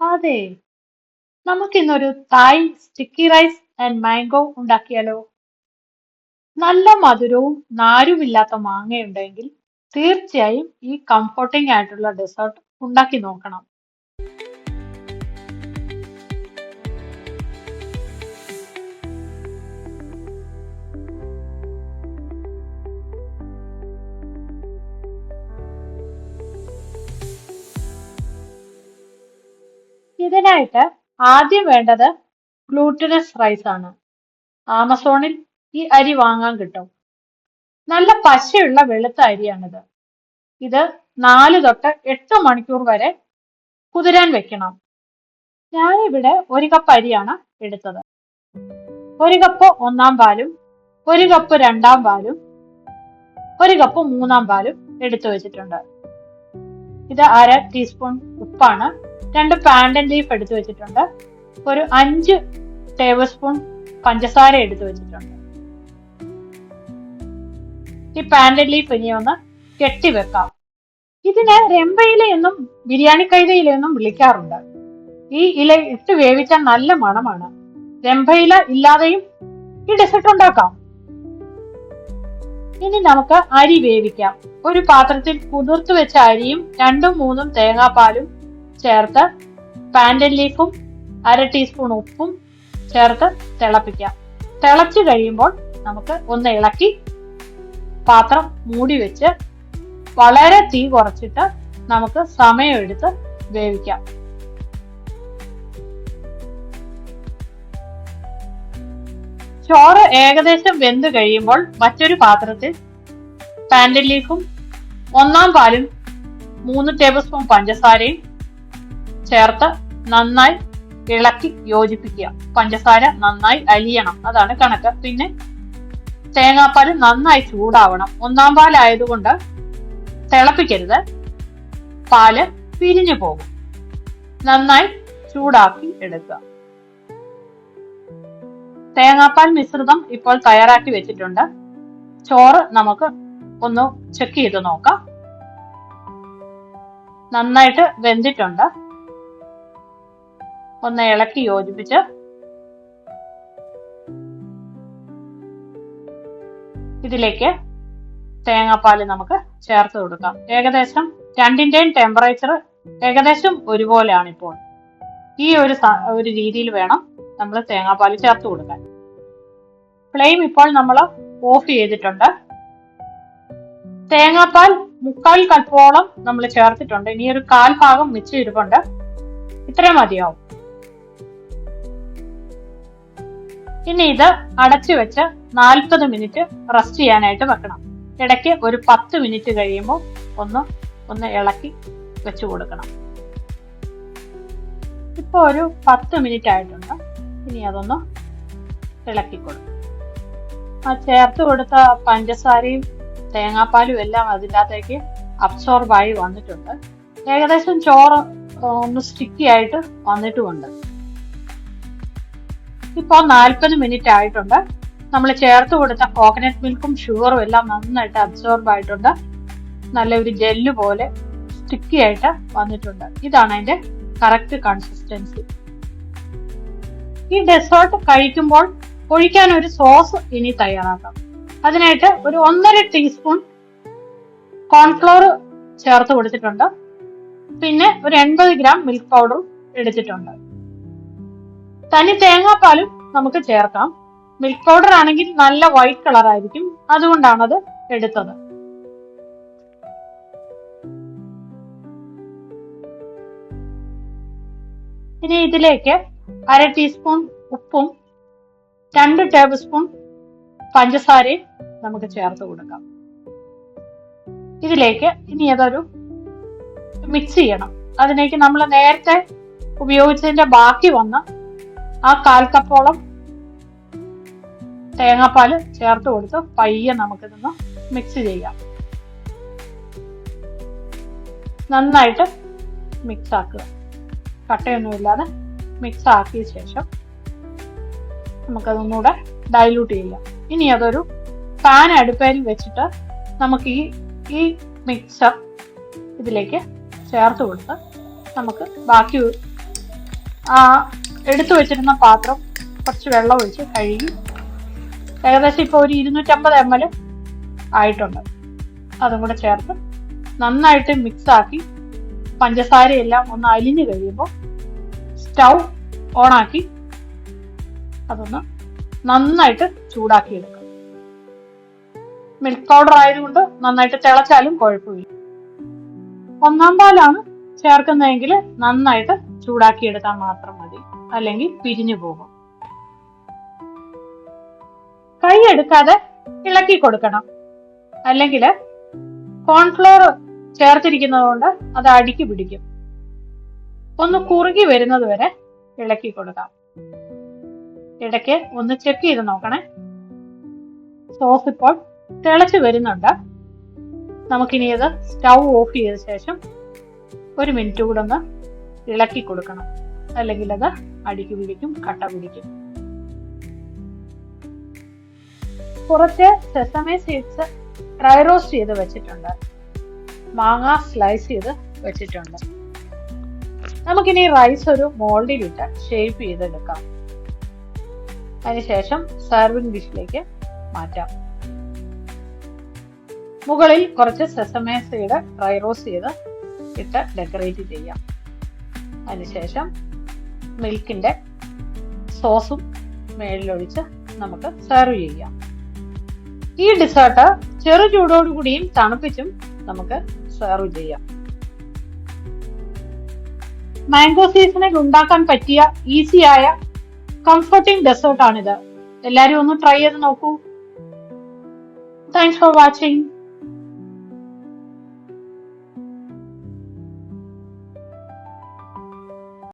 അതെ, നമുക്കിന്നൊരു തായ് sticky rice and mango ഉണ്ടാക്കിയാലോ? നല്ല മധുരവും നാരുമില്ലാത്ത മാങ്ങയുണ്ടെങ്കിൽ തീർച്ചയായും ഈ കംഫർട്ടിംഗ് ആയിട്ടുള്ള ഡെസേർട്ട് ഉണ്ടാക്കി നോക്കണം. ഇതിനായിട്ട് ആദ്യം വേണ്ടത് ഗ്ലൂട്ടിനസ് റൈസ് ആണ്. ആമസോണിൽ ഈ അരി വാങ്ങാൻ കിട്ടും. നല്ല പശയുള്ള വെളുത്ത അരിയാണിത്. ഇത് 4 തൊട്ട് 8 മണിക്കൂർ വരെ കുതിരാൻ വെക്കണം. ഞാനിവിടെ 1 കപ്പ് അരിയാണ് എടുത്തത്. 1 കപ്പ് ഒന്നാം പാലും 1 കപ്പ് രണ്ടാം പാലും 1 കപ്പ് മൂന്നാം പാലും എടുത്തു വെച്ചിട്ടുണ്ട്. ഇത് അര ടീസ്പൂൺ ഉപ്പാണ്. 2 പാൻഡൻ ലീഫ് എടുത്തു വെച്ചിട്ടുണ്ട്. ഒരു 5 ടേബിൾ സ്പൂൺ പഞ്ചസാര എടുത്തു വെച്ചിട്ടുണ്ട്. ഈ പാൻഡൻ ലീഫ് ഇനി ഒന്ന് കെട്ടിവെക്കാം. ഇതിന് രമ്പയില എന്നും ബിരിയാണി കൈതയില എന്നും വിളിക്കാറുണ്ട്. ഈ ഇല ഇട്ട് വേവിച്ചാൽ നല്ല മണമാണ്. രമ്പയില ഇല്ലാതെയും ഈ ഡെസേർട്ട് ഉണ്ടാക്കാം. ഇനി നമുക്ക് അരി വേവിക്കാം. ഒരു പാത്രത്തിൽ കുതിർത്തു വെച്ച അരിയും 2-3 തേങ്ങാപ്പാലും ചേർത്ത് പാൻഡൻ ലീഫും അര ടീസ്പൂൺ ഉപ്പും ചേർത്ത് തിളപ്പിക്കാം. തിളച്ചു കഴിയുമ്പോൾ നമുക്ക് ഒന്ന് ഇളക്കി പാത്രം മൂടി വെച്ച് വളരെ തീ കുറച്ചിട്ട് നമുക്ക് സമയമെടുത്ത് വേവിക്കാം. ചോറ് ഏകദേശം വെന്ത് കഴിയുമ്പോൾ മറ്റൊരു പാത്രത്തിൽ പാൻഡൻ ലീഫും ഒന്നാം പാലും 3 ടേബിൾ സ്പൂൺ പഞ്ചസാരയും ചേർത്ത് നന്നായി ഇളക്കി യോജിപ്പിക്കുക. പഞ്ചസാര നന്നായി അലിയണം, അതാണ് കണക്ക്. പിന്നെ തേങ്ങാപ്പാൽ നന്നായി ചൂടാവണം. ഒന്നാം പാലായതുകൊണ്ട് തിളപ്പിക്കരുത്, പാല് പിരിഞ്ഞു പോകും. നന്നായി ചൂടാക്കി എടുക്കുക. തേങ്ങാപ്പാൽ മിശ്രിതം ഇപ്പോൾ തയ്യാറാക്കി വെച്ചിട്ടുണ്ട്. ചോറ് നമുക്ക് ഒന്ന് ചെക്ക് ചെയ്ത് നോക്കാം. നന്നായിട്ട് വെന്തിട്ടുണ്ട്. ഒന്ന് ഇളക്കി യോജിപ്പിച്ച് ഇതിലേക്ക് തേങ്ങാപ്പാൽ നമുക്ക് ചേർത്ത് കൊടുക്കാം. ഏകദേശം രണ്ടിന്റെയും ടെമ്പറേച്ചർ ഏകദേശം ഒരുപോലെയാണ് ഇപ്പോൾ. ഈ ഒരു രീതിയിൽ വേണം നമ്മൾ തേങ്ങാപ്പാൽ ചേർത്ത് കൊടുക്കാൻ. ഫ്ലെയിം ഇപ്പോൾ നമ്മൾ ഓഫ് ചെയ്തിട്ടുണ്ട്. തേങ്ങാപ്പാൽ 3/4 കപ്പോളം നമ്മൾ ചേർത്തിട്ടുണ്ട്. ഇനി ഒരു 1/4 ഭാഗം മിച്ചം ഇരിപ്പുണ്ട്. ഇത്രയും മതിയാവും. ഇനി ഇത് അടച്ചു വെച്ച് 40 മിനിറ്റ് റെസ്റ്റ് ചെയ്യാനായിട്ട് വെക്കണം. ഇടയ്ക്ക് ഒരു 10 മിനിറ്റ് കഴിയുമ്പോൾ ഒന്ന് ഇളക്കി വെച്ചു കൊടുക്കണം. ഇപ്പൊ ഒരു 10 മിനിറ്റ് ആയിട്ടുണ്ട്. ഇനി അതൊന്ന് ഇളക്കി കൊടുക്കും. ആ ചേർത്ത് കൊടുത്ത പഞ്ചസാരയും തേങ്ങാപ്പാലും എല്ലാം അതിനകത്തേക്ക് അബ്സോർബായി വന്നിട്ടുണ്ട്. ഏകദേശം ചോറ് ഒന്ന് സ്റ്റിക്കി ആയിട്ട് വന്നിട്ടുമുണ്ട്. ഇപ്പോൾ 40 മിനിറ്റ് ആയിട്ടുണ്ട്. നമ്മൾ ചേർത്ത് കൊടുത്ത കോക്കനട്ട് മിൽക്കും ഷുഗറും എല്ലാം നന്നായിട്ട് അബ്സോർബ് ആയിട്ടുണ്ട്. നല്ലൊരു ജെല്ല് പോലെ സ്റ്റിക്കി ആയിട്ട് വന്നിട്ടുണ്ട്. ഇതാണ് അതിന്റെ കറക്റ്റ് കൺസിസ്റ്റൻസി. ഈ ഡെസേർട്ട് കഴിക്കുമ്പോൾ ഒഴിക്കാൻ ഒരു സോസ് ഇനി തയ്യാറാക്കാം. അതിനായിട്ട് ഒരു 1.5 ടീസ്പൂൺ കോൺഫ്ലോർ ചേർത്ത് കൊടുത്തിട്ടുണ്ട്. പിന്നെ ഒരു 80 ഗ്രാം മിൽക്ക് പൗഡറും എടുത്തിട്ടുണ്ട്. തനി തേങ്ങാപ്പാലും നമുക്ക് ചേർക്കാം. മിൽക്ക് പൗഡർ ആണെങ്കിൽ നല്ല വൈറ്റ് കളർ ആയിരിക്കും, അതുകൊണ്ടാണത് എടുത്തത്. ഇനി ഇതിലേക്ക് അര ടീസ്പൂൺ ഉപ്പും 2 ടേബിൾ സ്പൂൺ പഞ്ചസാരയും നമുക്ക് ചേർത്ത് കൊടുക്കാം. ഇതിലേക്ക് ഇനി അതൊരു മിക്സ് ചെയ്യണം. അതിലേക്ക് നമ്മൾ നേരത്തെ ഉപയോഗിച്ചതിന്റെ ബാക്കി വന്ന ആ 1/4 കപ്പോളം തേങ്ങാപ്പാല് ചേർത്ത് കൊടുത്ത് പയ്യെ നമുക്കിതൊന്ന് മിക്സ് ചെയ്യാം. നന്നായിട്ട് മിക്സ് ആക്കുക. കട്ടയൊന്നുമില്ലാതെ മിക്സ് ആക്കിയ ശേഷം നമുക്കതൊന്നുകൂടെ ഡൈലൂട്ട് ചെയ്യാം. ഇനി അതൊരു പാൻ അടുപ്പയിൽ വെച്ചിട്ട് നമുക്ക് ഈ മിക്സർ ഇതിലേക്ക് ചേർത്ത് കൊടുത്ത് നമുക്ക് ബാക്കി ആ എടുത്തു വെച്ചിരുന്ന പാത്രം കുറച്ച് വെള്ളം ഒഴിച്ച് കഴുകി ഏകദേശം ഇപ്പോൾ ഒരു 250 ml ആയിട്ടുണ്ട്. അതും കൂടെ ചേർത്ത് നന്നായിട്ട് മിക്സ് ആക്കി പഞ്ചസാരയെല്ലാം ഒന്ന് അലിഞ്ഞു കഴിയുമ്പോൾ സ്റ്റൗ ഓണാക്കി അതൊന്ന് നന്നായിട്ട് ചൂടാക്കിയെടുക്കാം. മിൽക്ക് പൗഡർ ആയതുകൊണ്ട് നന്നായിട്ട് തിളച്ചാലും കുഴപ്പമില്ല. 1-ാം പാലാണ് ചേർക്കുന്നതെങ്കിൽ നന്നായിട്ട് ചൂടാക്കിയെടുക്കാൻ മാത്രം മതി, അല്ലെങ്കിൽ പിരിഞ്ഞു പോകും. കൈ എടുക്കാതെ ഇളക്കി കൊടുക്കണം, അല്ലെങ്കിൽ കോൺഫ്ലോർ ചേർത്തിരിക്കുന്നത് കൊണ്ട് അത് അടിക്ക് പിടിക്കും. ഒന്ന് കുറുകി വരുന്നത് വരെ ഇളക്കി കൊടുക്കാം. ഇടയ്ക്ക് ഒന്ന് ചെക്ക് ചെയ്ത് നോക്കണേ. സോസ് ഇപ്പോൾ തിളച്ച് വരുന്നുണ്ട്. നമുക്കിനി ഇത് സ്റ്റൗ ഓഫ് ചെയ്ത ശേഷം 1 മിനിറ്റ് കൂടെ ഒന്ന് ഇളക്കി കൊടുക്കണം, അല്ലെങ്കിൽ അത് അടിക്ക് പിടിക്കും, കട്ട പിടിക്കും. കുറച്ച് സെസമേ സീഡ്സ് ഡ്രൈ റോസ്റ്റ് ചെയ്ത് വെച്ചിട്ടുണ്ട്. മാങ്ങ സ്ലൈസ് ചെയ്ത് വെച്ചിട്ടുണ്ട്. നമുക്കിനി റൈസ് ഒരു മോൾഡിലിട്ട് ഷേപ്പ് ചെയ്തെടുക്കാം. അതിനുശേഷം സെർവിംഗ് ഡിഷിലേക്ക് മാറ്റാം. മുകളിൽ കുറച്ച് സെസമേ സീഡ് ഡ്രൈ റോസ്റ്റ് ചെയ്ത് ഇട്ട് ഡെക്കറേറ്റ് ചെയ്യാം. അതിനുശേഷം മിൽക്കിന്റെ സോസും മേളിലൊഴിച്ച് നമുക്ക് സെർവ് ചെയ്യാം. ഈ ഡിസേർട്ട് ചെറു ചൂടോടുകൂടിയും തണുപ്പിച്ചും നമുക്ക് സെർവ് ചെയ്യാം. മാംഗോ സീസണിൽ ഉണ്ടാക്കാൻ പറ്റിയ ഈസിയായ കംഫർട്ടിംഗ് ഡെസേർട്ട് ആണിത്. എല്ലാവരും ഒന്ന് ട്രൈ ചെയ്ത് നോക്കൂ. Thanks for watching.